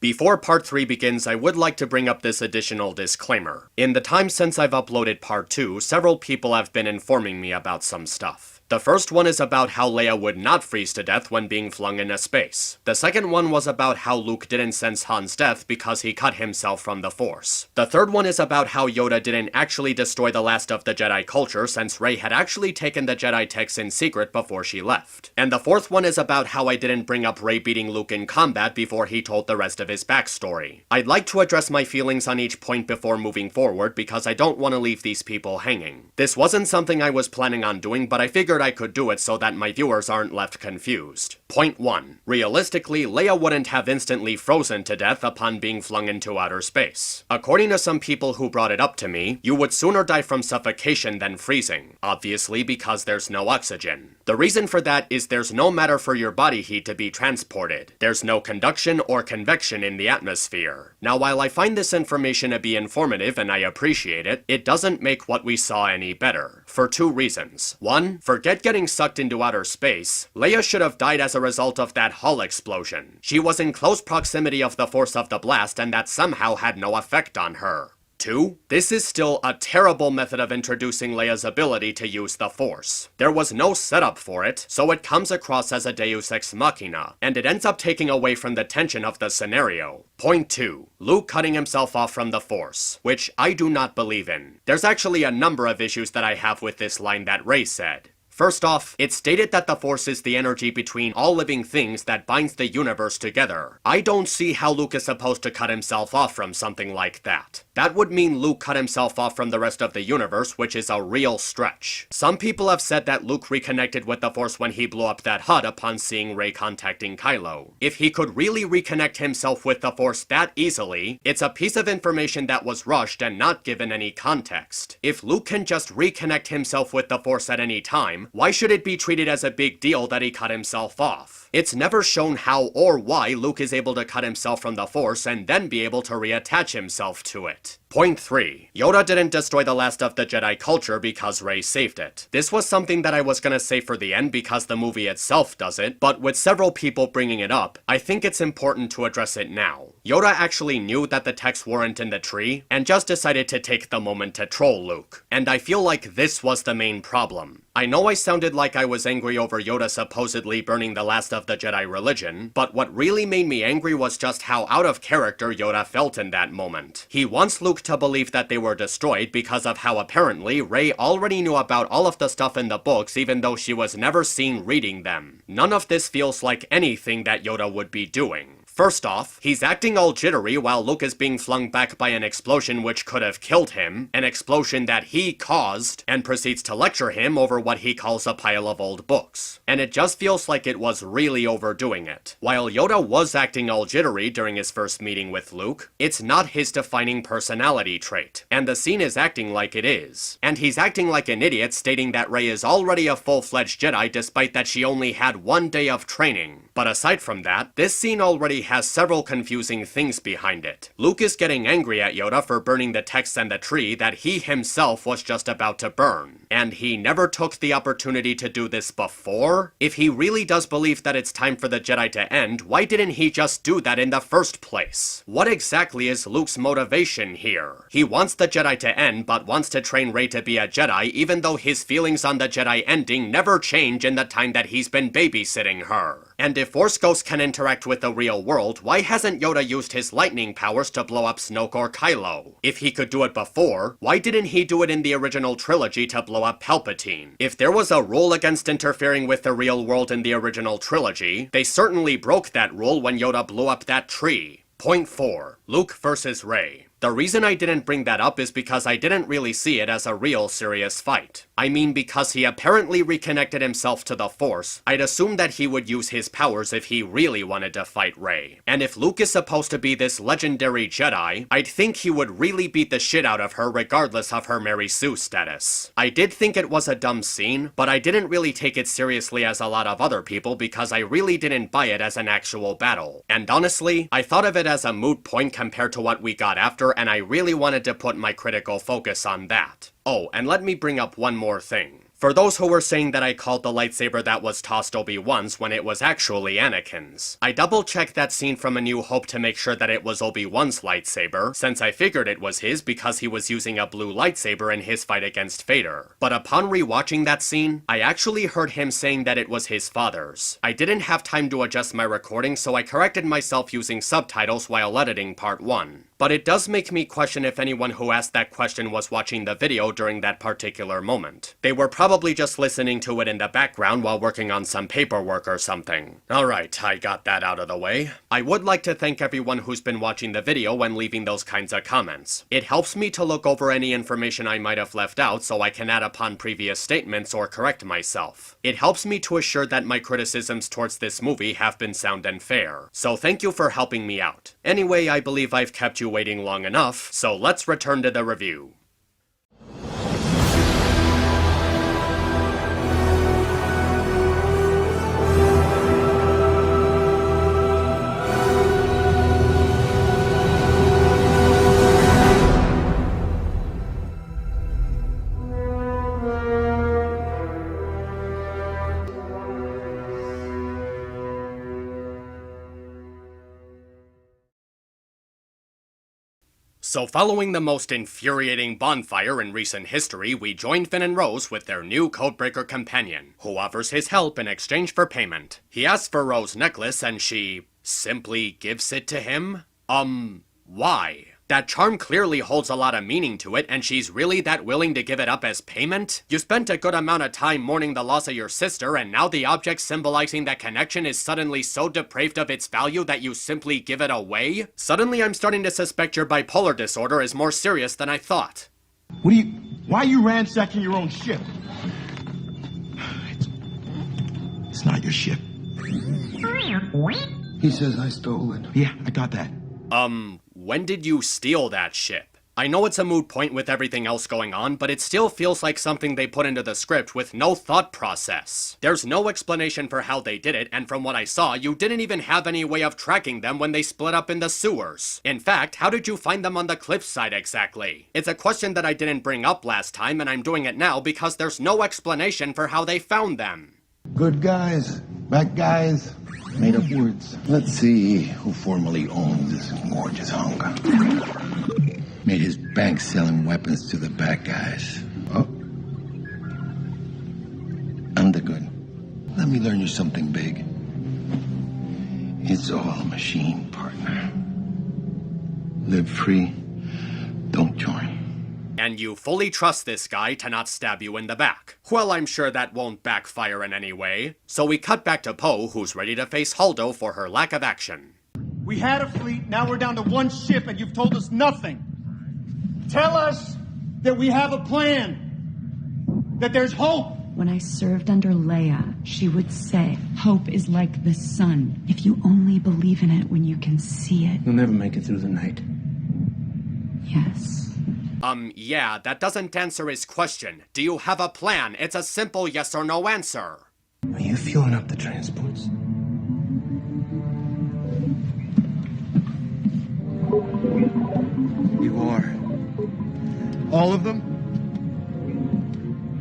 Before part 3 begins, I would like to bring up this additional disclaimer. In the time since I've uploaded part 2, several people have been informing me about some stuff. The first one is about how Leia would not freeze to death when being flung into space. The second one was about how Luke didn't sense Han's death because he cut himself from the Force. The third one is about how Yoda didn't actually destroy the last of the Jedi culture since Rey had actually taken the Jedi texts in secret before she left. And the fourth one is about how I didn't bring up Rey beating Luke in combat before he told the rest of his backstory. I'd like to address my feelings on each point before moving forward because I don't want to leave these people hanging. This wasn't something I was planning on doing, but I figured I could do it so that my viewers aren't left confused. Point 1. Realistically, Leia wouldn't have instantly frozen to death upon being flung into outer space. According to some people who brought it up to me, you would sooner die from suffocation than freezing, obviously because there's no oxygen. The reason for that is there's no matter for your body heat to be transported. There's no conduction or convection in the atmosphere. Now, while I find this information to be informative and I appreciate it, it doesn't make what we saw any better. For two reasons. One, forget getting sucked into outer space. Leia should have died as a result of that hull explosion. She was in close proximity of the force of the blast and that somehow had no effect on her. 2. This is still a terrible method of introducing Leia's ability to use the Force. There was no setup for it, so it comes across as a deus ex machina, and it ends up taking away from the tension of the scenario. Point 2. Luke cutting himself off from the Force, which I do not believe in. There's actually a number of issues that I have with this line that Rey said. First off, it's stated that the Force is the energy between all living things that binds the universe together. I don't see how Luke is supposed to cut himself off from something like that. That would mean Luke cut himself off from the rest of the universe, which is a real stretch. Some people have said that Luke reconnected with the Force when he blew up that hut upon seeing Rey contacting Kylo. If he could really reconnect himself with the Force that easily, it's a piece of information that was rushed and not given any context. If Luke can just reconnect himself with the Force at any time, why should it be treated as a big deal that he cut himself off? It's never shown how or why Luke is able to cut himself from the Force and then be able to reattach himself to it. Point 3. Yoda didn't destroy the last of the Jedi culture because Rey saved it. This was something that I was gonna say for the end because the movie itself does it, but with several people bringing it up, I think it's important to address it now. Yoda actually knew that the texts weren't in the tree, and just decided to take the moment to troll Luke. And I feel like this was the main problem. I know I sounded like I was angry over Yoda supposedly burning the last of the Jedi religion, but what really made me angry was just how out of character Yoda felt in that moment. He wants Luke to believe that they were destroyed because of how apparently Rey already knew about all of the stuff in the books even though she was never seen reading them. None of this feels like anything that Yoda would be doing. First off, he's acting all jittery while Luke is being flung back by an explosion which could have killed him, an explosion that he caused, and proceeds to lecture him over what he calls a pile of old books. And it just feels like it was really overdoing it. While Yoda was acting all jittery during his first meeting with Luke, it's not his defining personality trait, and the scene is acting like it is. And he's acting like an idiot stating that Rey is already a full-fledged Jedi despite that she only had 1 day of training. But aside from that, this scene already has several confusing things behind it. Luke is getting angry at Yoda for burning the texts and the tree that he himself was just about to burn. And he never took the opportunity to do this before? If he really does believe that it's time for the Jedi to end, why didn't he just do that in the first place? What exactly is Luke's motivation here? He wants the Jedi to end, but wants to train Rey to be a Jedi even though his feelings on the Jedi ending never change in the time that he's been babysitting her. And if Force Ghosts can interact with the real world, why hasn't Yoda used his lightning powers to blow up Snoke or Kylo? If he could do it before, why didn't he do it in the original trilogy to blow up Palpatine? If there was a rule against interfering with the real world in the original trilogy, they certainly broke that rule when Yoda blew up that tree. Point 4. Luke versus Rey. The reason I didn't bring that up is because I didn't really see it as a real serious fight. I mean, because he apparently reconnected himself to the Force, I'd assume that he would use his powers if he really wanted to fight Rey. And if Luke is supposed to be this legendary Jedi, I'd think he would really beat the shit out of her regardless of her Mary Sue status. I did think it was a dumb scene, but I didn't really take it seriously as a lot of other people because I really didn't buy it as an actual battle. And honestly, I thought of it as a moot point compared to what we got after, and I really wanted to put my critical focus on that. Oh, and let me bring up one more thing. For those who were saying that I called the lightsaber that was tossed Obi-Wan's when it was actually Anakin's, I double-checked that scene from A New Hope to make sure that it was Obi-Wan's lightsaber, since I figured it was his because he was using a blue lightsaber in his fight against Vader. But upon rewatching that scene, I actually heard him saying that it was his father's. I didn't have time to adjust my recording, so I corrected myself using subtitles while editing part 1. But it does make me question if anyone who asked that question was watching the video during that particular moment. They were probably just listening to it in the background while working on some paperwork or something. Alright, I got that out of the way. I would like to thank everyone who's been watching the video and leaving those kinds of comments. It helps me to look over any information I might have left out so I can add upon previous statements or correct myself. It helps me to assure that my criticisms towards this movie have been sound and fair. So thank you for helping me out. Anyway, I believe I've kept you waiting long enough, so let's return to the review. So following the most infuriating bonfire in recent history, we join Finn and Rose with their new Codebreaker companion, who offers his help in exchange for payment. He asks for Rose's necklace and she simply gives it to him? Why? That charm clearly holds a lot of meaning to it, and she's really that willing to give it up as payment? You spent a good amount of time mourning the loss of your sister, and now the object symbolizing that connection is suddenly so depraved of its value that you simply give it away? Suddenly I'm starting to suspect your bipolar disorder is more serious than I thought. Why are you ransacking your own ship? It's not your ship. He says I stole it. Yeah, I got that. When did you steal that ship? I know it's a moot point with everything else going on, but it still feels like something they put into the script with no thought process. There's no explanation for how they did it, and from what I saw, you didn't even have any way of tracking them when they split up in the sewers. In fact, how did you find them on the cliffside exactly? It's a question that I didn't bring up last time, and I'm doing it now because there's no explanation for how they found them. Good guys, bad guys, made up words. Let's see who formerly owned this gorgeous hunk. Made his bank selling weapons to the bad guys. Oh. I'm the good. Let me learn you something big. It's all a machine, partner. Live free, don't join. And you fully trust this guy to not stab you in the back. Well, I'm sure that won't backfire in any way. So we cut back to Poe, who's ready to face Holdo for her lack of action. We had a fleet, now we're down to one ship, and you've told us nothing. Tell us that we have a plan. That there's hope. When I served under Leia, she would say, hope is like the sun. If you only believe in it when you can see it. You'll never make it through the night. Yes. Yeah, that doesn't answer his question. Do you have a plan? It's a simple yes or no answer. Are you fueling up the transports? You are. All of them?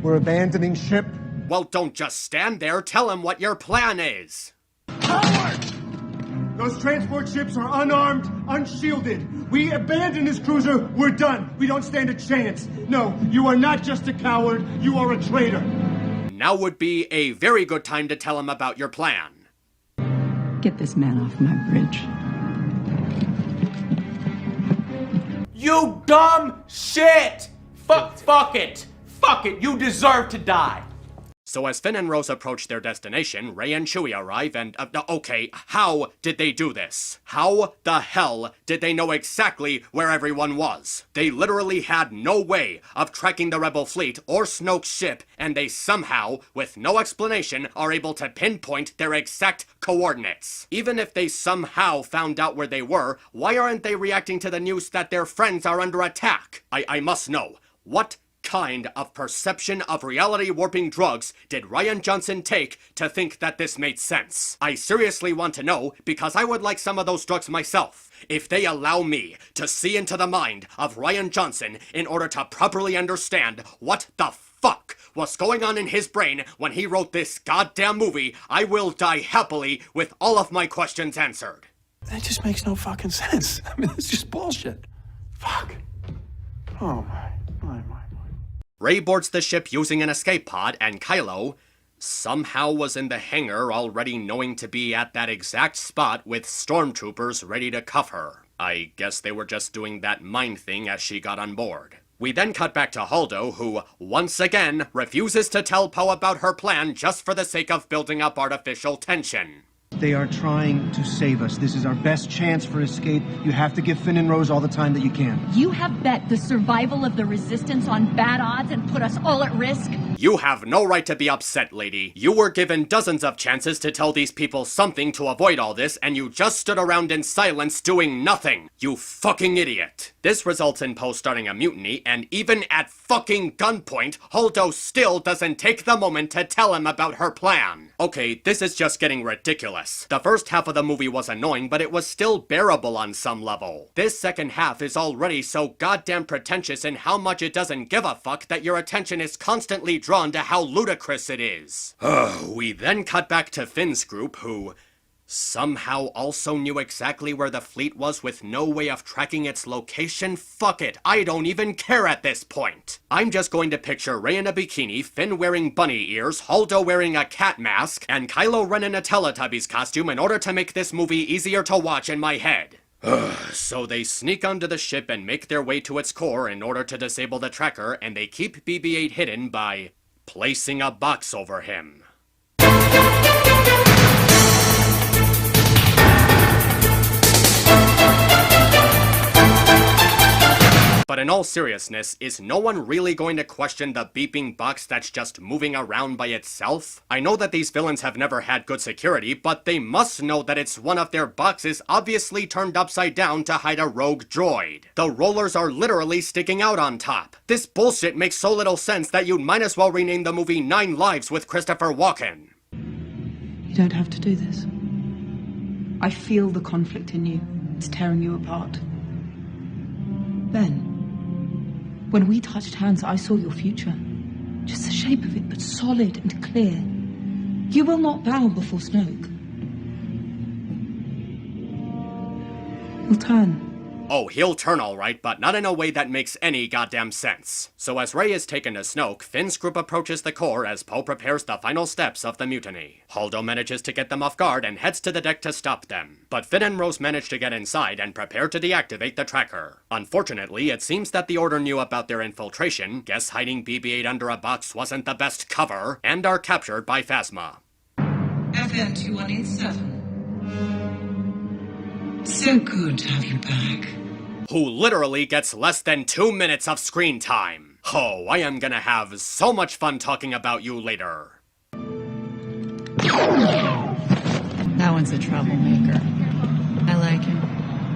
We're abandoning ship? Well, don't just stand there. Tell him what your plan is. Coward! Those transport ships are unarmed, unshielded. We abandon this cruiser, we're done. We don't stand a chance. No, you are not just a coward, you are a traitor. Now would be a very good time to tell him about your plan. Get this man off my bridge. You dumb shit! Fuck it! Fuck it! You deserve to die! So as Finn and Rose approach their destination, Rey and Chewie arrive and, okay, how did they do this? How the hell did they know exactly where everyone was? They literally had no way of tracking the Rebel fleet or Snoke's ship, and they somehow, with no explanation, are able to pinpoint their exact coordinates. Even if they somehow found out where they were, why aren't they reacting to the news that their friends are under attack? I must know. What kind of perception of reality warping drugs did Rian Johnson take to think that this made sense? I seriously want to know because I would like some of those drugs myself. If they allow me to see into the mind of Rian Johnson in order to properly understand what the fuck was going on in his brain when he wrote this goddamn movie, I will die happily with all of my questions answered. That just makes no fucking sense. I mean, it's just bullshit. Fuck. Oh my. Rey boards the ship using an escape pod, and Kylo somehow was in the hangar already knowing to be at that exact spot with stormtroopers ready to cuff her. I guess they were just doing that mind thing as she got on board. We then cut back to Holdo, who, once again, refuses to tell Poe about her plan just for the sake of building up artificial tension. They are trying to save us. This is our best chance for escape. You have to give Finn and Rose all the time that you can. You have bet the survival of the Resistance on bad odds and put us all at risk? You have no right to be upset, lady. You were given dozens of chances to tell these people something to avoid all this, and you just stood around in silence doing nothing. You fucking idiot. This results in Poe starting a mutiny, and even at fucking gunpoint, Holdo still doesn't take the moment to tell him about her plan. Okay, this is just getting ridiculous. The first half of the movie was annoying, but it was still bearable on some level. This second half is already so goddamn pretentious in how much it doesn't give a fuck that your attention is constantly drawn to how ludicrous it is. We then cut back to Finn's group, who somehow also knew exactly where the fleet was with no way of tracking its location. Fuck it, I don't even care at this point. I'm just going to picture Rey in a bikini, Finn wearing bunny ears, Holdo wearing a cat mask, and Kylo Ren in a Teletubbies costume in order to make this movie easier to watch in my head. So they sneak onto the ship and make their way to its core in order to disable the tracker, and they keep BB-8 hidden by placing a box over him. But in all seriousness, is no one really going to question the beeping box that's just moving around by itself? I know that these villains have never had good security, but they must know that it's one of their boxes obviously turned upside down to hide a rogue droid. The rollers are literally sticking out on top. This bullshit makes so little sense that you'd might as well rename the movie 9 Lives with Christopher Walken. You don't have to do this. I feel the conflict in you. It's tearing you apart. Ben, when we touched hands, I saw your future. Just the shape of it, but solid and clear. You will not bow before Snoke. He'll turn. Oh, he'll turn alright, but not in a way that makes any goddamn sense. So as Rey is taken to Snoke, Finn's group approaches the core as Poe prepares the final steps of the mutiny. Holdo manages to get them off guard and heads to the deck to stop them. But Finn and Rose manage to get inside and prepare to deactivate the tracker. Unfortunately, it seems that the Order knew about their infiltration, guess hiding BB-8 under a box wasn't the best cover, and are captured by Phasma. FN 2187. So good to have you back. Who literally gets less than 2 minutes of screen time. Oh, I am gonna have so much fun talking about you later. That one's a troublemaker. I like him.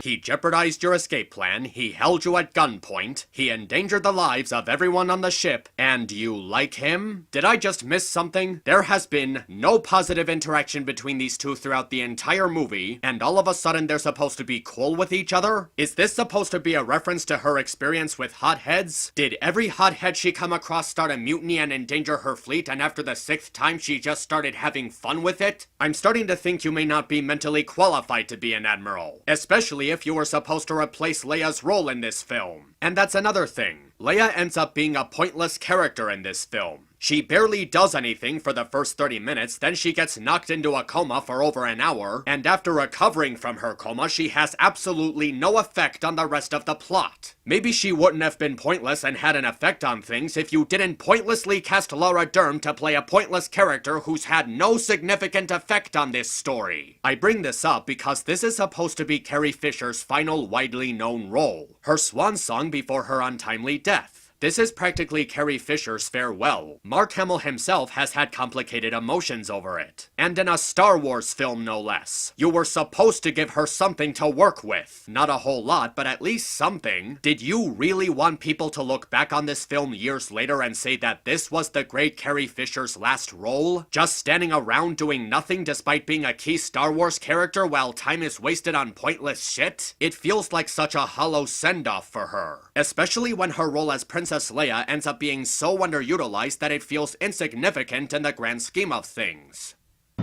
He jeopardized your escape plan, he held you at gunpoint, he endangered the lives of everyone on the ship, and you like him? Did I just miss something? There has been no positive interaction between these two throughout the entire movie, and all of a sudden they're supposed to be cool with each other? Is this supposed to be a reference to her experience with hotheads? Did every hothead she come across start a mutiny and endanger her fleet, and after the 6th time she just started having fun with it? I'm starting to think you may not be mentally qualified to be an admiral, especially if you were supposed to replace Leia's role in this film. And that's another thing. Leia ends up being a pointless character in this film. She barely does anything for the first 30 minutes, then she gets knocked into a coma for over an hour, and after recovering from her coma, she has absolutely no effect on the rest of the plot. Maybe she wouldn't have been pointless and had an effect on things if you didn't pointlessly cast Laura Dern to play a pointless character who's had no significant effect on this story. I bring this up because this is supposed to be Carrie Fisher's final widely known role, her swan song before her untimely death. This is practically Carrie Fisher's farewell. Mark Hamill himself has had complicated emotions over it. And in a Star Wars film, no less. You were supposed to give her something to work with. Not a whole lot, but at least something. Did you really want people to look back on this film years later and say that this was the great Carrie Fisher's last role? Just standing around doing nothing despite being a key Star Wars character while time is wasted on pointless shit? It feels like such a hollow send-off for her. Especially when her role as Princess Princess Leia ends up being so underutilized that it feels insignificant in the grand scheme of things.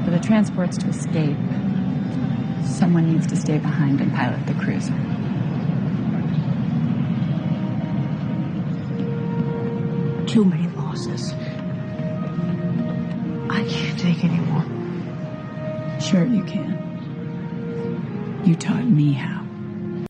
For the transports to escape, someone needs to stay behind and pilot the cruiser. Too many losses. I can't take anymore. Sure you can. You taught me how.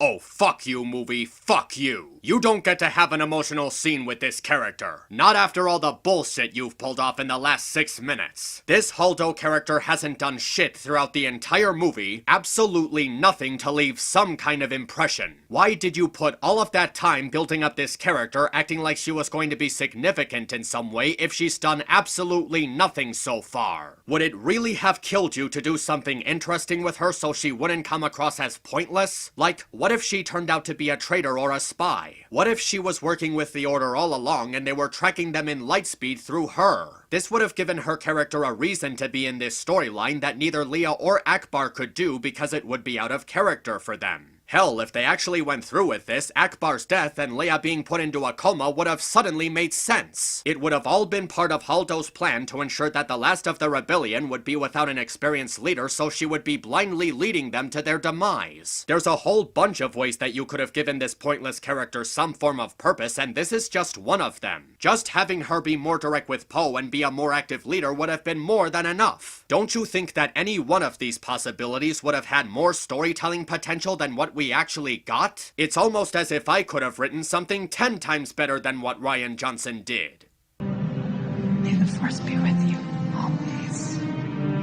Oh, fuck you, movie, fuck you. You don't get to have an emotional scene with this character. Not after all the bullshit you've pulled off in the last 6 minutes. This Holdo character hasn't done shit throughout the entire movie, absolutely nothing to leave some kind of impression. Why did you put all of that time building up this character acting like she was going to be significant in some way if she's done absolutely nothing so far? Would it really have killed you to do something interesting with her so she wouldn't come across as pointless? Like, what if she turned out to be a traitor or a spy? What if she was working with the Order all along and they were tracking them in lightspeed through her? This would have given her character a reason to be in this storyline that neither Leia or Akbar could do because it would be out of character for them. Hell, if they actually went through with this, Akbar's death and Leia being put into a coma would have suddenly made sense. It would have all been part of Holdo's plan to ensure that the last of the rebellion would be without an experienced leader, so she would be blindly leading them to their demise. There's a whole bunch of ways that you could have given this pointless character some form of purpose, and this is just one of them. Just having her be more direct with Poe and be a more active leader would have been more than enough. Don't you think that any one of these possibilities would have had more storytelling potential than what we actually got? It's almost as if I could have written something 10 times better than what Rian Johnson did. May the Force be with you, always.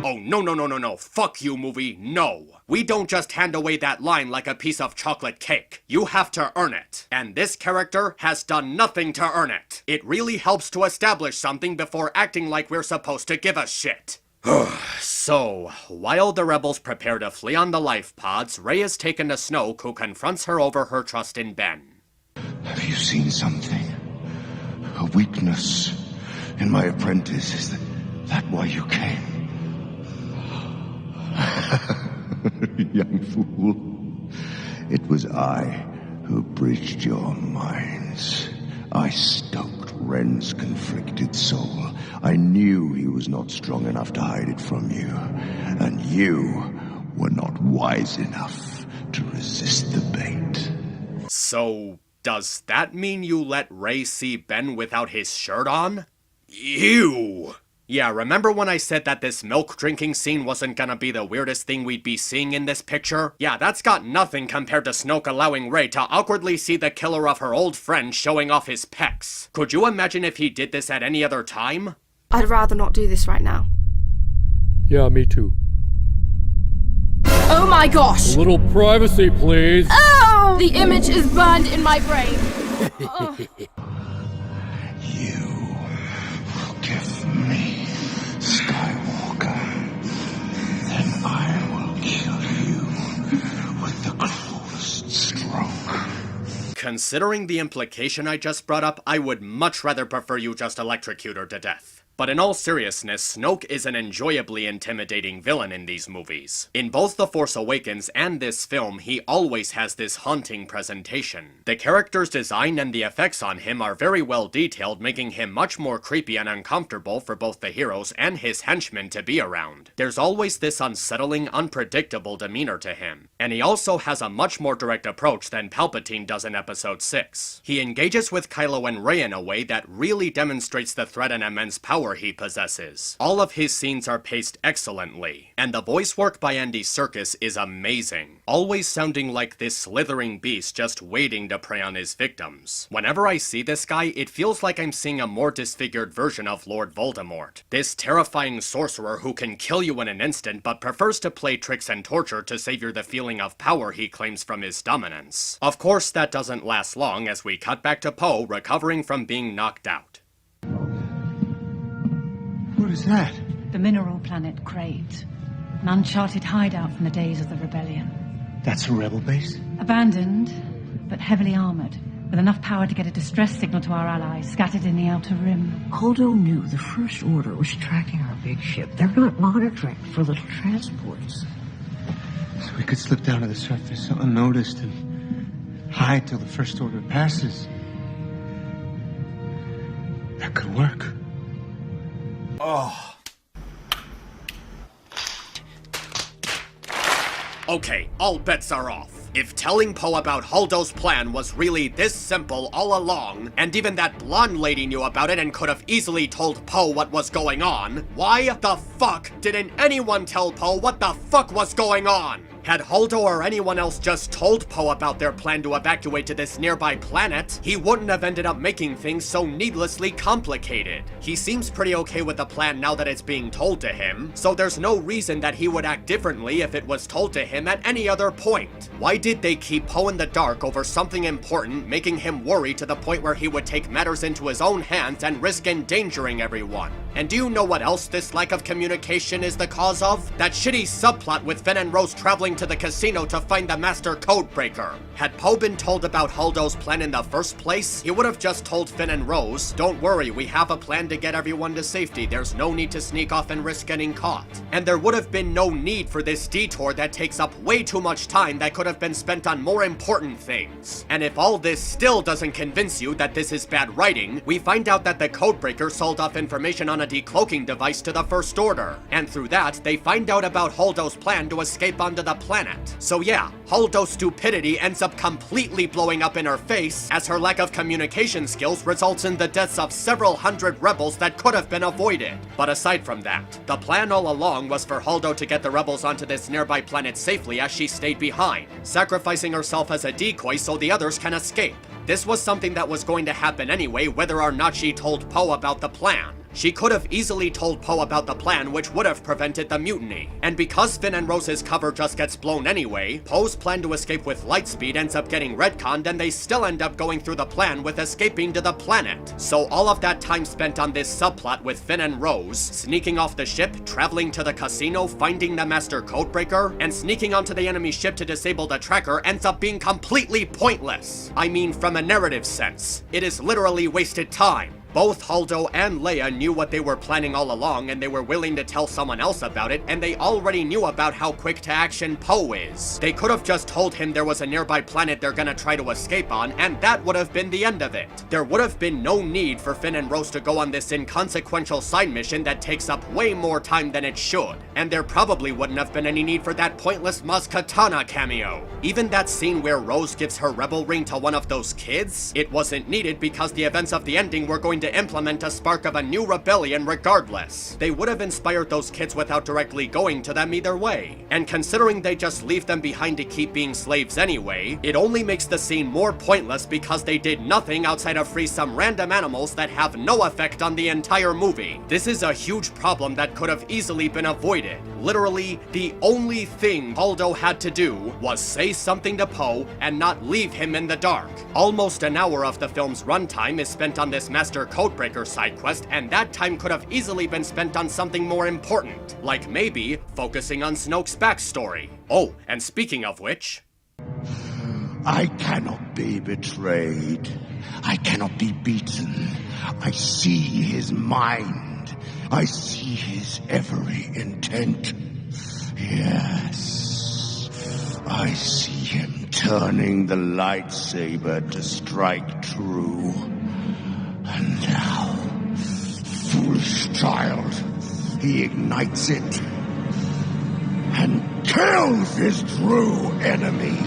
Oh, no, fuck you, movie, no. We don't just hand away that line like a piece of chocolate cake. You have to earn it. And this character has done nothing to earn it. It really helps to establish something before acting like we're supposed to give a shit. So, while the rebels prepare to flee on the life pods, Rey is taken to Snoke, who confronts her over her trust in Ben. Have you seen something? A weakness in my apprentice? Is that why you came? Young fool. It was I who bridged your minds. I stoked Ren's conflicted soul. I knew he was not strong enough to hide it from you. And you were not wise enough to resist the bait. So, does that mean you let Rey see Ben without his shirt on? Ew! Yeah, remember when I said that this milk drinking scene wasn't gonna be the weirdest thing we'd be seeing in this picture? Yeah, that's got nothing compared to Snoke allowing Rey to awkwardly see the killer of her old friend showing off his pecs. Could you imagine if he did this at any other time? I'd rather not do this right now. Yeah, me too. Oh my gosh! A little privacy, please. Oh! The image is burned in my brain. You will give me Skywalker. Then I will kill you with the cruelest stroke. Considering the implication I just brought up, I would much rather prefer you just electrocute her to death. But in all seriousness, Snoke is an enjoyably intimidating villain in these movies. In both The Force Awakens and this film, he always has this haunting presentation. The character's design and the effects on him are very well detailed, making him much more creepy and uncomfortable for both the heroes and his henchmen to be around. There's always this unsettling, unpredictable demeanor to him. And he also has a much more direct approach than Palpatine does in Episode 6. He engages with Kylo and Rey in a way that really demonstrates the threat and immense power he possesses. All of his scenes are paced excellently, and the voice work by Andy Serkis is amazing, always sounding like this slithering beast just waiting to prey on his victims. Whenever I see this guy, it feels like I'm seeing a more disfigured version of Lord Voldemort. This terrifying sorcerer who can kill you in an instant but prefers to play tricks and torture to savor the feeling of power he claims from his dominance. Of course, that doesn't last long as we cut back to Poe recovering from being knocked out. What is that? The mineral planet Crate. An uncharted hideout from the days of the rebellion. That's a rebel base? Abandoned, but heavily armored, with enough power to get a distress signal to our allies scattered in the outer rim. Holdo knew the First Order was tracking our big ship. They're not monitoring for little transports. So we could slip down to the surface unnoticed and hide till the First Order passes. That could work. Oh. Okay, all bets are off. If telling Poe about Holdo's plan was really this simple all along, and even that blonde lady knew about it and could have easily told Poe what was going on, why the fuck didn't anyone tell Poe what the fuck was going on? Had Holdo or anyone else just told Poe about their plan to evacuate to this nearby planet, he wouldn't have ended up making things so needlessly complicated. He seems pretty okay with the plan now that it's being told to him, so there's no reason that he would act differently if it was told to him at any other point. Why did they keep Poe in the dark over something important, making him worry to the point where he would take matters into his own hands and risk endangering everyone? And do you know what else this lack of communication is the cause of? That shitty subplot with Finn and Rose traveling to the casino to find the Master Codebreaker. Had Poe been told about Holdo's plan in the first place, he would have just told Finn and Rose, "Don't worry, we have a plan to get everyone to safety. There's no need to sneak off and risk getting caught." And there would have been no need for this detour that takes up way too much time that could have been spent on more important things. And if all this still doesn't convince you that this is bad writing, we find out that the Codebreaker sold off information on a decloaking device to the First Order. And through that, they find out about Holdo's plan to escape onto the planet. So yeah, Holdo's stupidity ends up completely blowing up in her face, as her lack of communication skills results in the deaths of several hundred rebels that could have been avoided. But aside from that, the plan all along was for Holdo to get the rebels onto this nearby planet safely as she stayed behind, sacrificing herself as a decoy so the others can escape. This was something that was going to happen anyway, whether or not she told Poe about the plan. She could have easily told Poe about the plan, which would have prevented the mutiny. And because Finn and Rose's cover just gets blown anyway, Poe's plan to escape with lightspeed ends up getting retconned, and they still end up going through the plan with escaping to the planet. So all of that time spent on this subplot with Finn and Rose, sneaking off the ship, traveling to the casino, finding the Master Codebreaker, and sneaking onto the enemy ship to disable the tracker ends up being completely pointless. I mean, from a narrative sense, it is literally wasted time. Both Holdo and Leia knew what they were planning all along, and they were willing to tell someone else about it, and they already knew about how quick to action Poe is. They could have just told him there was a nearby planet they're gonna try to escape on, and that would have been the end of it. There would have been no need for Finn and Rose to go on this inconsequential side mission that takes up way more time than it should, and there probably wouldn't have been any need for that pointless Maz Kanata cameo. Even that scene where Rose gives her rebel ring to one of those kids, it wasn't needed because the events of the ending were going to implement a spark of a new rebellion regardless. They would have inspired those kids without directly going to them either way. And considering they just leave them behind to keep being slaves anyway, it only makes the scene more pointless because they did nothing outside of free some random animals that have no effect on the entire movie. This is a huge problem that could have easily been avoided. Literally, the only thing Holdo had to do was say something to Poe and not leave him in the dark. Almost an hour of the film's runtime is spent on this Master Codebreaker side quest, and that time could have easily been spent on something more important, like maybe focusing on Snoke's backstory. Oh, and speaking of which... I cannot be betrayed. I cannot be beaten. I see his mind. I see his every intent. Yes, I see him turning the lightsaber to strike true. And now, foolish child, he ignites it and kills his true enemy.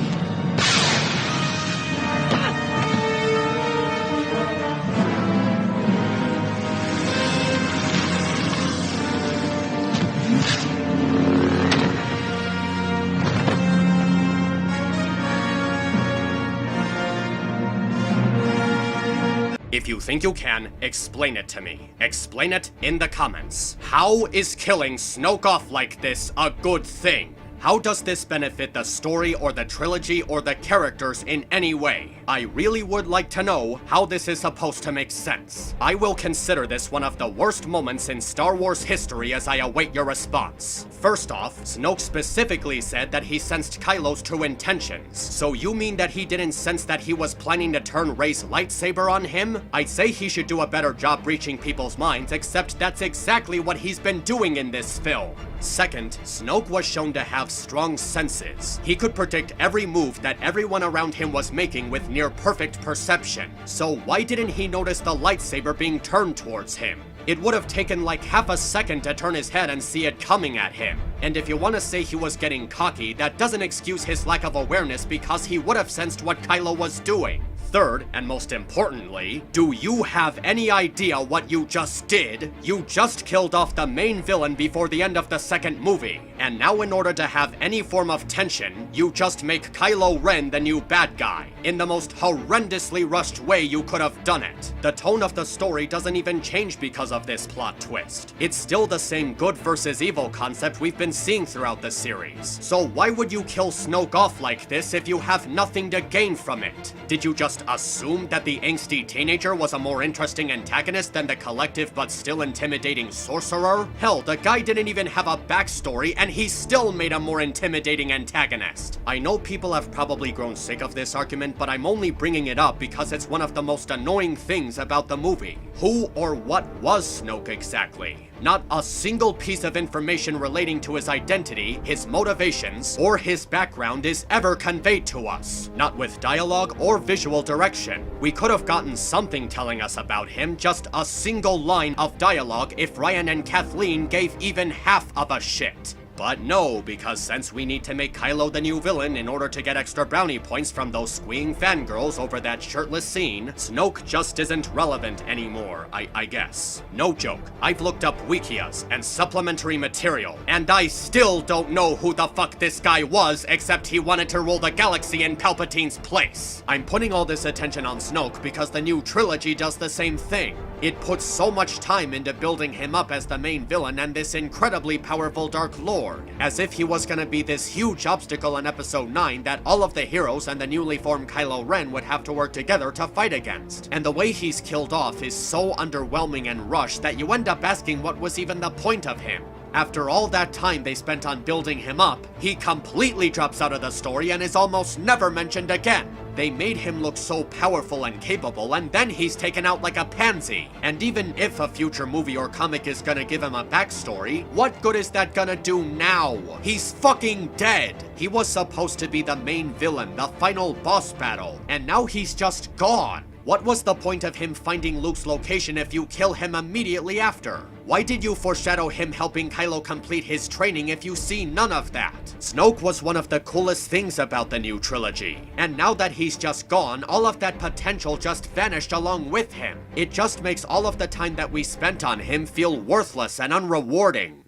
If you think you can, explain it to me. Explain it in the comments. How is killing Snoke off like this a good thing? How does this benefit the story or the trilogy or the characters in any way? I really would like to know how this is supposed to make sense. I will consider this one of the worst moments in Star Wars history as I await your response. First off, Snoke specifically said that he sensed Kylo's true intentions. So you mean that he didn't sense that he was planning to turn Rey's lightsaber on him? I'd say he should do a better job reaching people's minds, except that's exactly what he's been doing in this film. Second, Snoke was shown to have strong senses. He could predict every move that everyone around him was making with near perfect perception. So why didn't he notice the lightsaber being turned towards him? It would have taken like half a second to turn his head and see it coming at him. And if you want to say he was getting cocky, that doesn't excuse his lack of awareness because he would have sensed what Kylo was doing. Third, and most importantly, do you have any idea what you just did? You just killed off the main villain before the end of the second movie. And now in order to have any form of tension, you just make Kylo Ren the new bad guy. In the most horrendously rushed way you could have done it. The tone of the story doesn't even change because of this plot twist. It's still the same good versus evil concept we've been seeing throughout the series. So why would you kill Snoke off like this if you have nothing to gain from it? Did you just assume that the angsty teenager was a more interesting antagonist than the collective but still intimidating sorcerer? Hell, the guy didn't even have a backstory and he still made a more intimidating antagonist. I know people have probably grown sick of this argument, but I'm only bringing it up because it's one of the most annoying things about the movie. Who or what was Snoke exactly? Not a single piece of information relating to his identity, his motivations, or his background is ever conveyed to us. Not with dialogue or visual direction. We could have gotten something telling us about him, just a single line of dialogue if Ryan and Kathleen gave even half of a shit. But no, because since we need to make Kylo the new villain in order to get extra brownie points from those squeeing fangirls over that shirtless scene, Snoke just isn't relevant anymore, I guess. No joke, I've looked up wikias and supplementary material, and I still don't know who the fuck this guy was except he wanted to rule the galaxy in Palpatine's place. I'm putting all this attention on Snoke because the new trilogy does the same thing. It puts so much time into building him up as the main villain and this incredibly powerful Dark Lord, as if he was gonna be this huge obstacle in Episode 9 that all of the heroes and the newly formed Kylo Ren would have to work together to fight against. And the way he's killed off is so underwhelming and rushed that you end up asking what was even the point of him. After all that time they spent on building him up, he completely drops out of the story and is almost never mentioned again. They made him look so powerful and capable, and then he's taken out like a pansy. And even if a future movie or comic is gonna give him a backstory, what good is that gonna do now? He's fucking dead! He was supposed to be the main villain, the final boss battle, and now he's just gone. What was the point of him finding Luke's location if you kill him immediately after? Why did you foreshadow him helping Kylo complete his training if you see none of that? Snoke was one of the coolest things about the new trilogy, and now that he's just gone, all of that potential just vanished along with him. It just makes all of the time that we spent on him feel worthless and unrewarding.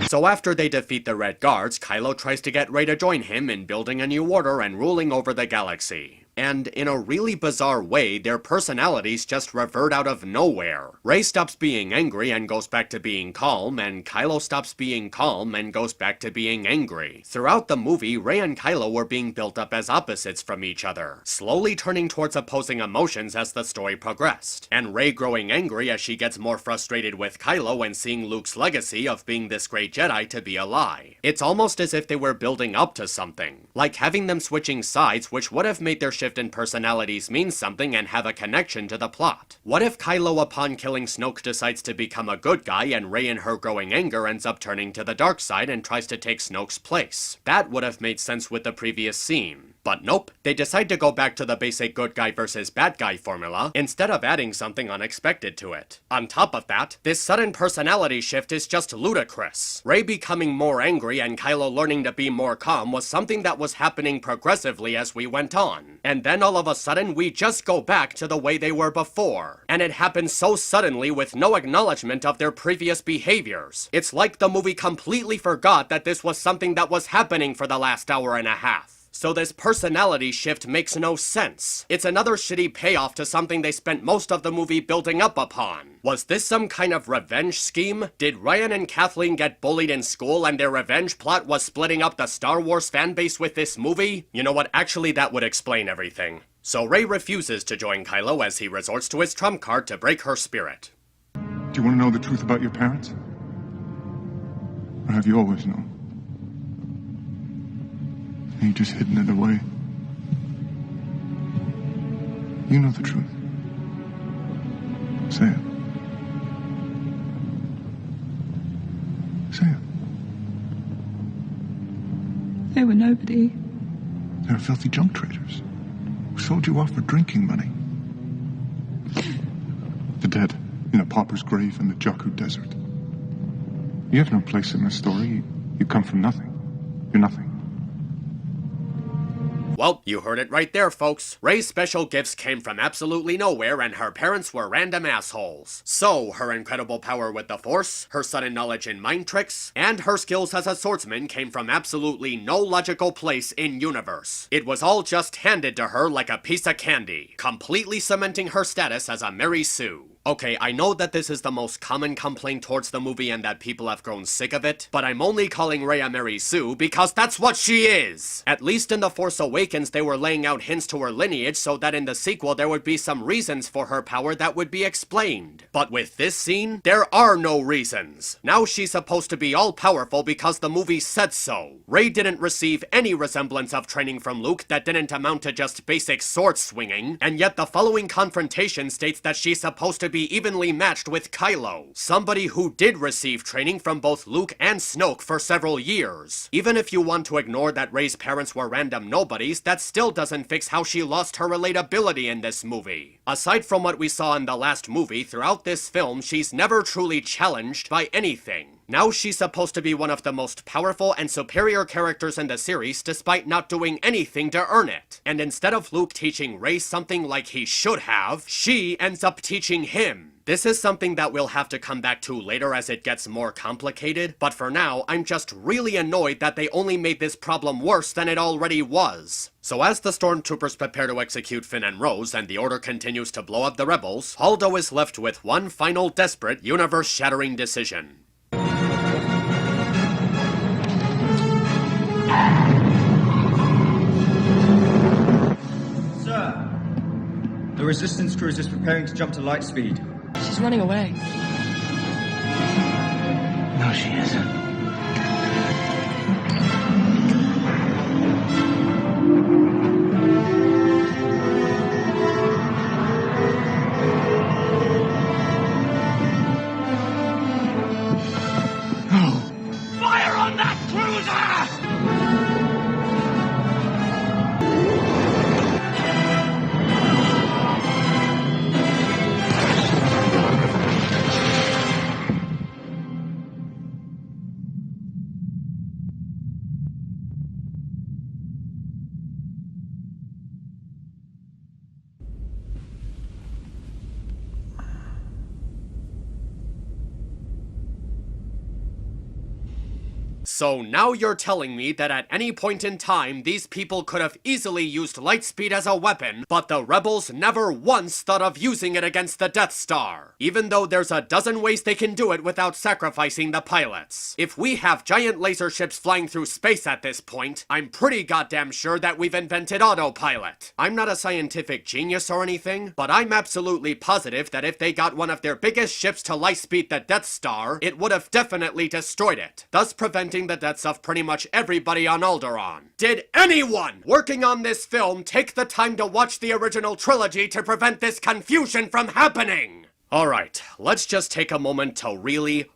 So after they defeat the Red Guards, Kylo tries to get Rey to join him in building a new order and ruling over the galaxy. And in a really bizarre way, their personalities just revert out of nowhere. Rey stops being angry and goes back to being calm, and Kylo stops being calm and goes back to being angry. Throughout the movie, Rey and Kylo were being built up as opposites from each other, slowly turning towards opposing emotions as the story progressed. And Rey growing angry as she gets more frustrated with Kylo and seeing Luke's legacy of being this great Jedi to be a lie. It's almost as if they were building up to something, like having them switching sides, which would have made their shift in personalities mean something and have a connection to the plot. What if Kylo upon killing Snoke decides to become a good guy and Rey in her growing anger ends up turning to the dark side and tries to take Snoke's place? That would have made sense with the previous scene. But nope, they decide to go back to the basic good guy versus bad guy formula, instead of adding something unexpected to it. On top of that, this sudden personality shift is just ludicrous. Rey becoming more angry and Kylo learning to be more calm was something that was happening progressively as we went on. And then all of a sudden, we just go back to the way they were before. And it happens so suddenly with no acknowledgement of their previous behaviors. It's like the movie completely forgot that this was something that was happening for the last hour and a half. So this personality shift makes no sense. It's another shitty payoff to something they spent most of the movie building up upon. Was this some kind of revenge scheme? Did Ryan and Kathleen get bullied in school and their revenge plot was splitting up the Star Wars fanbase with this movie? You know what, actually that would explain everything. So Rey refuses to join Kylo as he resorts to his trump card to break her spirit. Do you want to know the truth about your parents? Or have you always known? And you just hidden it away. You know the truth. Say it. saying? They were nobody. They're filthy junk traders who sold you off for drinking money. The dead in a pauper's grave in the Jakku Desert. You have no place in this story. You come from nothing. You're nothing. Well, you heard it right there, folks. Rey's special gifts came from absolutely nowhere, and her parents were random assholes. So, her incredible power with the Force, her sudden knowledge in mind tricks, and her skills as a swordsman came from absolutely no logical place in universe. It was all just handed to her like a piece of candy, completely cementing her status as a Mary Sue. Okay, I know that this is the most common complaint towards the movie and that people have grown sick of it, but I'm only calling Rey a Mary Sue because that's what she is! At least in The Force Awakens they were laying out hints to her lineage so that in the sequel there would be some reasons for her power that would be explained. But with this scene, there are no reasons. Now she's supposed to be all-powerful because the movie said so. Rey didn't receive any resemblance of training from Luke that didn't amount to just basic sword swinging, and yet the following confrontation states that she's supposed to be evenly matched with Kylo, somebody who did receive training from both Luke and Snoke for several years. Even if you want to ignore that Rey's parents were random nobodies, that still doesn't fix how she lost her relatability in this movie. Aside from what we saw in the last movie, throughout this film, she's never truly challenged by anything. Now she's supposed to be one of the most powerful and superior characters in the series despite not doing anything to earn it. And instead of Luke teaching Rey something like he should have, she ends up teaching him. This is something that we'll have to come back to later as it gets more complicated, but for now, I'm just really annoyed that they only made this problem worse than it already was. So as the stormtroopers prepare to execute Finn and Rose and the Order continues to blow up the rebels, Holdo is left with one final desperate, universe-shattering decision. Sir, the Resistance cruiser is preparing to jump to lightspeed. She's running away. No, she isn't. Fire on that cruiser! So now you're telling me that at any point in time, these people could have easily used lightspeed as a weapon, but the rebels never once thought of using it against the Death Star, even though there's a dozen ways they can do it without sacrificing the pilots. If we have giant laser ships flying through space at this point, I'm pretty goddamn sure that we've invented autopilot. I'm not a scientific genius or anything, but I'm absolutely positive that if they got one of their biggest ships to lightspeed the Death Star, it would have definitely destroyed it, thus preventing the deaths of pretty much everybody on Alderaan. Did anyone working on this film take the time to watch the original trilogy to prevent this confusion from happening? Alright, let's just take a moment to really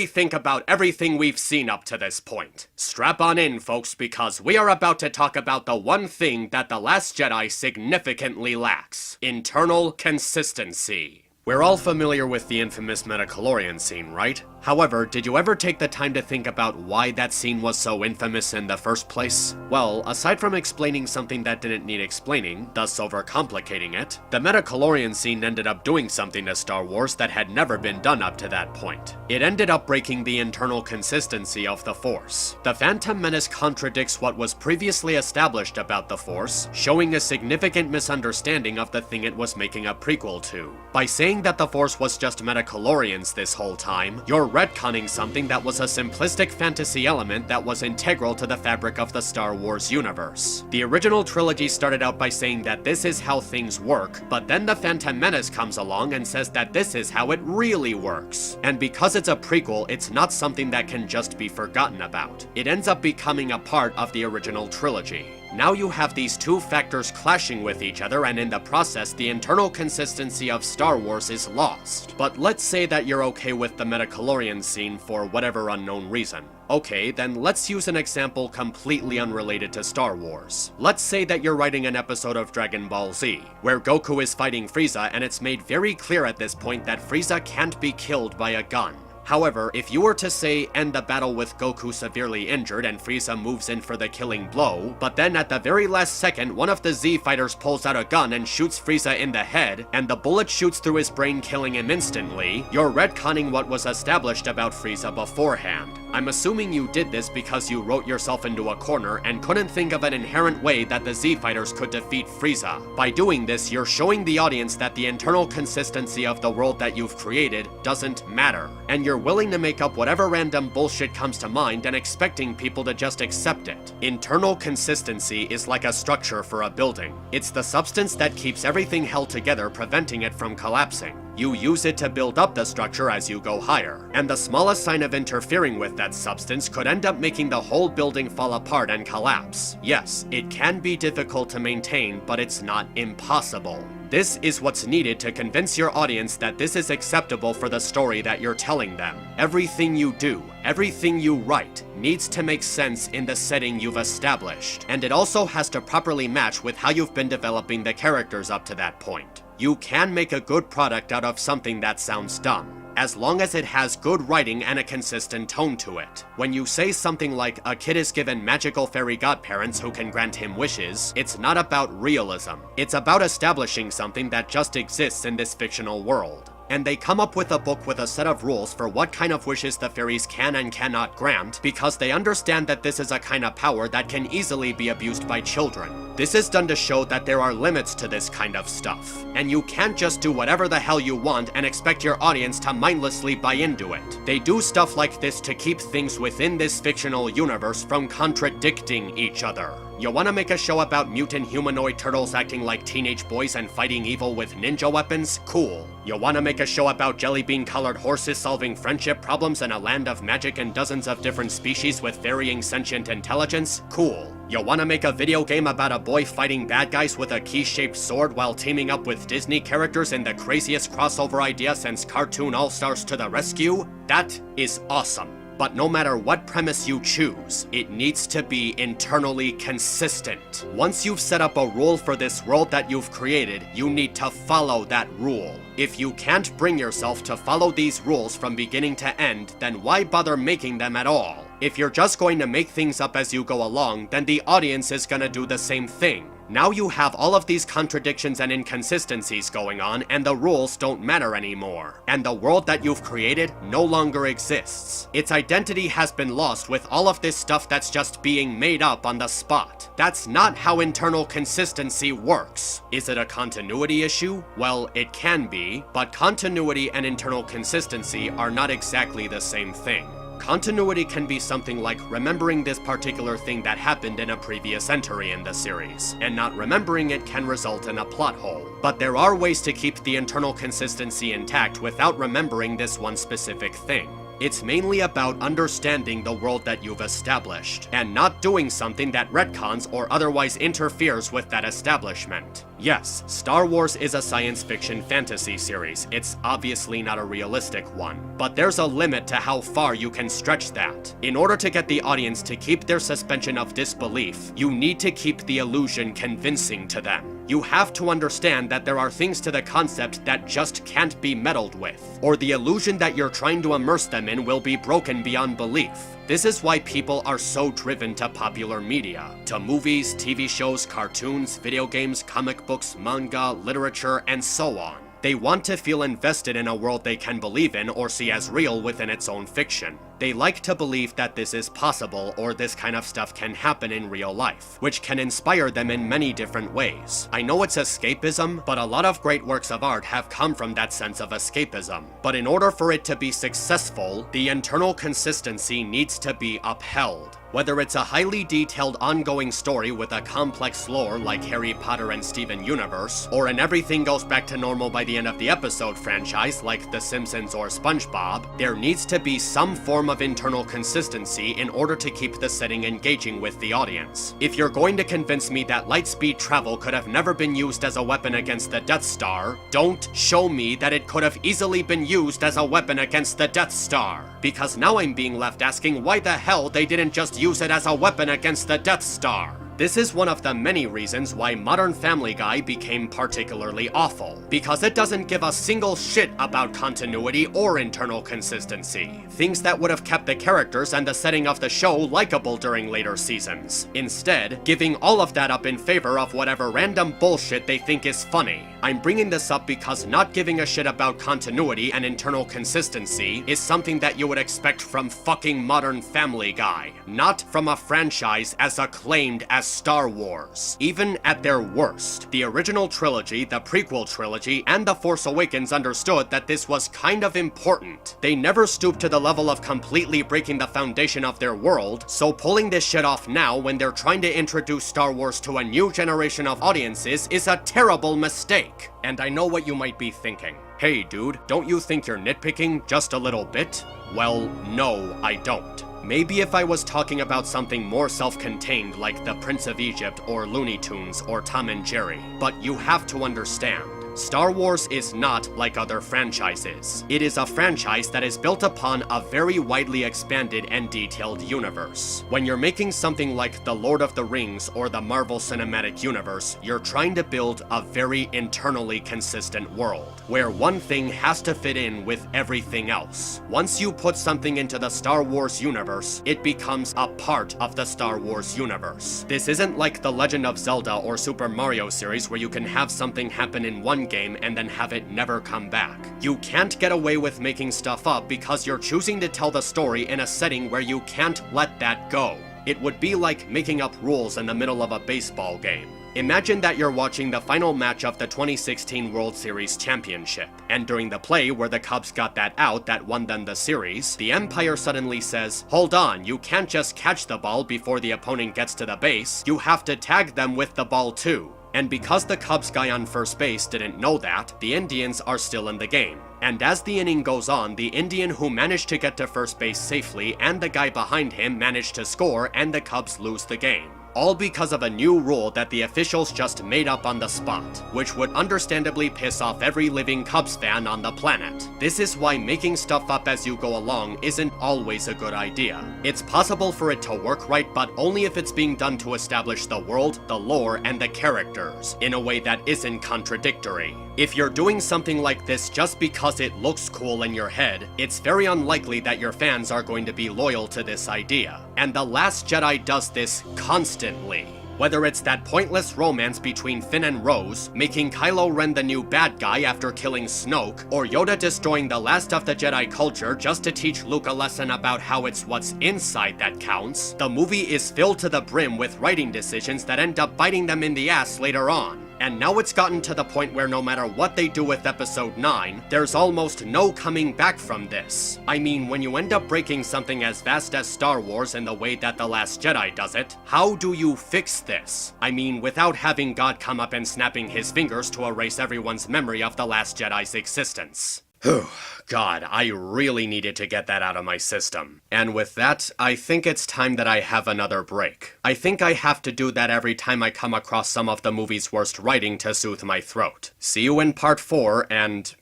think about everything we've seen up to this point. Strap on in, folks, because we are about to talk about the one thing that The Last Jedi significantly lacks: internal consistency. We're all familiar with the infamous Metachlorian scene, right? However, did you ever take the time to think about why that scene was so infamous in the first place? Well, aside from explaining something that didn't need explaining, thus overcomplicating it, the Metachlorian scene ended up doing something to Star Wars that had never been done up to that point. It ended up breaking the internal consistency of the Force. The Phantom Menace contradicts what was previously established about the Force, showing a significant misunderstanding of the thing it was making a prequel to. By saying that the Force was just Metachlorians this whole time, you're retconning something that was a simplistic fantasy element that was integral to the fabric of the Star Wars universe. The original trilogy started out by saying that this is how things work, but then the Phantom Menace comes along and says that this is how it really works. And because it's a prequel, it's not something that can just be forgotten about. It ends up becoming a part of the original trilogy. Now you have these two factors clashing with each other, and in the process, the internal consistency of Star Wars is lost. But let's say that you're okay with the Metachlorian scene for whatever unknown reason. Okay, then let's use an example completely unrelated to Star Wars. Let's say that you're writing an episode of Dragon Ball Z, where Goku is fighting Frieza, and it's made very clear at this point that Frieza can't be killed by a gun. However, if you were to say end the battle with Goku severely injured and Frieza moves in for the killing blow, but then at the very last second one of the Z fighters pulls out a gun and shoots Frieza in the head, and the bullet shoots through his brain killing him instantly, you're retconning what was established about Frieza beforehand. I'm assuming you did this because you wrote yourself into a corner and couldn't think of an inherent way that the Z fighters could defeat Frieza. By doing this, you're showing the audience that the internal consistency of the world that you've created doesn't matter, and you're willing to make up whatever random bullshit comes to mind and expecting people to just accept it. Internal consistency is like a structure for a building. It's the substance that keeps everything held together, preventing it from collapsing. You use it to build up the structure as you go higher, and the smallest sign of interfering with that substance could end up making the whole building fall apart and collapse. Yes, it can be difficult to maintain, but it's not impossible. This is what's needed to convince your audience that this is acceptable for the story that you're telling them. Everything you do, everything you write, needs to make sense in the setting you've established, and it also has to properly match with how you've been developing the characters up to that point. You can make a good product out of something that sounds dumb, as long as it has good writing and a consistent tone to it. When you say something like, a kid is given magical fairy godparents who can grant him wishes, it's not about realism. It's about establishing something that just exists in this fictional world. And they come up with a book with a set of rules for what kind of wishes the fairies can and cannot grant, because they understand that this is a kind of power that can easily be abused by children. This is done to show that there are limits to this kind of stuff, and you can't just do whatever the hell you want and expect your audience to mindlessly buy into it. They do stuff like this to keep things within this fictional universe from contradicting each other. You wanna make a show about mutant humanoid turtles acting like teenage boys and fighting evil with ninja weapons? Cool. You wanna make a show about jelly bean colored horses solving friendship problems in a land of magic and dozens of different species with varying sentient intelligence? Cool. You wanna make a video game about a boy fighting bad guys with a key-shaped sword while teaming up with Disney characters in the craziest crossover idea since Cartoon All-Stars to the rescue? That is awesome. But no matter what premise you choose, it needs to be internally consistent. Once you've set up a rule for this world that you've created, you need to follow that rule. If you can't bring yourself to follow these rules from beginning to end, then why bother making them at all? If you're just going to make things up as you go along, then the audience is gonna do the same thing. Now you have all of these contradictions and inconsistencies going on, and the rules don't matter anymore. And the world that you've created no longer exists. Its identity has been lost with all of this stuff that's just being made up on the spot. That's not how internal consistency works. Is it a continuity issue? Well, it can be, but continuity and internal consistency are not exactly the same thing. Continuity can be something like remembering this particular thing that happened in a previous entry in the series, and not remembering it can result in a plot hole. But there are ways to keep the internal consistency intact without remembering this one specific thing. It's mainly about understanding the world that you've established, and not doing something that retcons or otherwise interferes with that establishment. Yes, Star Wars is a science fiction fantasy series. It's obviously not a realistic one, but there's a limit to how far you can stretch that. In order to get the audience to keep their suspension of disbelief, you need to keep the illusion convincing to them. You have to understand that there are things to the concept that just can't be meddled with, or the illusion that you're trying to immerse them in will be broken beyond belief. This is why people are so driven to popular media, to movies, TV shows, cartoons, video games, comic books, manga, literature, and so on. They want to feel invested in a world they can believe in or see as real within its own fiction. They like to believe that this is possible or this kind of stuff can happen in real life, which can inspire them in many different ways. I know it's escapism, but a lot of great works of art have come from that sense of escapism. But in order for it to be successful, the internal consistency needs to be upheld. Whether it's a highly detailed ongoing story with a complex lore like Harry Potter and Steven Universe, or an everything goes back to normal by the end of the episode franchise like The Simpsons or SpongeBob, there needs to be some form form of internal consistency in order to keep the setting engaging with the audience. If you're going to convince me that lightspeed travel could have never been used as a weapon against the Death Star, don't show me that it could have easily been used as a weapon against the Death Star. Because now I'm being left asking why the hell they didn't just use it as a weapon against the Death Star. This is one of the many reasons why Modern Family Guy became particularly awful, because it doesn't give a single shit about continuity or internal consistency, things that would have kept the characters and the setting of the show likable during later seasons, instead giving all of that up in favor of whatever random bullshit they think is funny. I'm bringing this up because not giving a shit about continuity and internal consistency is something that you would expect from fucking Modern Family Guy, not from a franchise as acclaimed as Star Wars. Even at their worst, the original trilogy, the prequel trilogy, and The Force Awakens understood that this was kind of important. They never stooped to the level of completely breaking the foundation of their world, so pulling this shit off now when they're trying to introduce Star Wars to a new generation of audiences is a terrible mistake. And I know what you might be thinking. Hey dude, don't you think you're nitpicking just a little bit? Well, no, I don't. Maybe if I was talking about something more self-contained like The Prince of Egypt or Looney Tunes or Tom and Jerry, but you have to understand, Star Wars is not like other franchises. It is a franchise that is built upon a very widely expanded and detailed universe. When you're making something like The Lord of the Rings or the Marvel Cinematic Universe, you're trying to build a very internally consistent world, where one thing has to fit in with everything else. Once you put something into the Star Wars universe, it becomes a part of the Star Wars universe. This isn't like the Legend of Zelda or Super Mario series where you can have something happen in one game and then have it never come back. You can't get away with making stuff up because you're choosing to tell the story in a setting where you can't let that go. It would be like making up rules in the middle of a baseball game. Imagine that you're watching the final match of the 2016 World Series Championship, and during the play where the Cubs got that out that won them the series, the umpire suddenly says, "Hold on, you can't just catch the ball before the opponent gets to the base, you have to tag them with the ball too." And because the Cubs guy on first base didn't know that, the Indians are still in the game. And as the inning goes on, the Indian who managed to get to first base safely and the guy behind him managed to score and the Cubs lose the game. All because of a new rule that the officials just made up on the spot, which would understandably piss off every living Cubs fan on the planet. This is why making stuff up as you go along isn't always a good idea. It's possible for it to work right, but only if it's being done to establish the world, the lore, and the characters in a way that isn't contradictory. If you're doing something like this just because it looks cool in your head, it's very unlikely that your fans are going to be loyal to this idea. And The Last Jedi does this constantly. Whether it's that pointless romance between Finn and Rose, making Kylo Ren the new bad guy after killing Snoke, or Yoda destroying the last of the Jedi culture just to teach Luke a lesson about how it's what's inside that counts, the movie is filled to the brim with writing decisions that end up biting them in the ass later on. And now it's gotten to the point where no matter what they do with Episode 9, there's almost no coming back from this. I mean, when you end up breaking something as vast as Star Wars in the way that The Last Jedi does it, how do you fix this? I mean, without having God come up and snapping his fingers to erase everyone's memory of The Last Jedi's existence. Whew, God, I really needed to get that out of my system. And with that, I think it's time that I have another break. I think I have to do that every time I come across some of the movie's worst writing to soothe my throat. See you in part 4, and...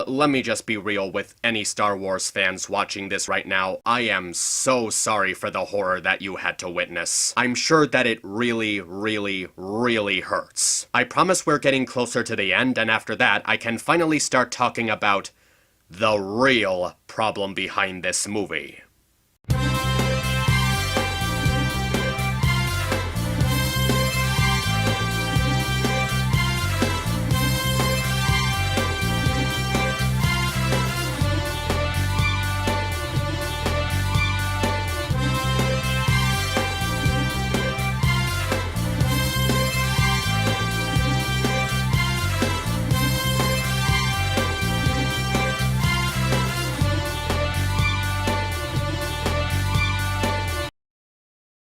let me just be real with any Star Wars fans watching this right now. I am so sorry for the horror that you had to witness. I'm sure that it really, really, really hurts. I promise we're getting closer to the end, and after that, I can finally start talking about the real problem behind this movie.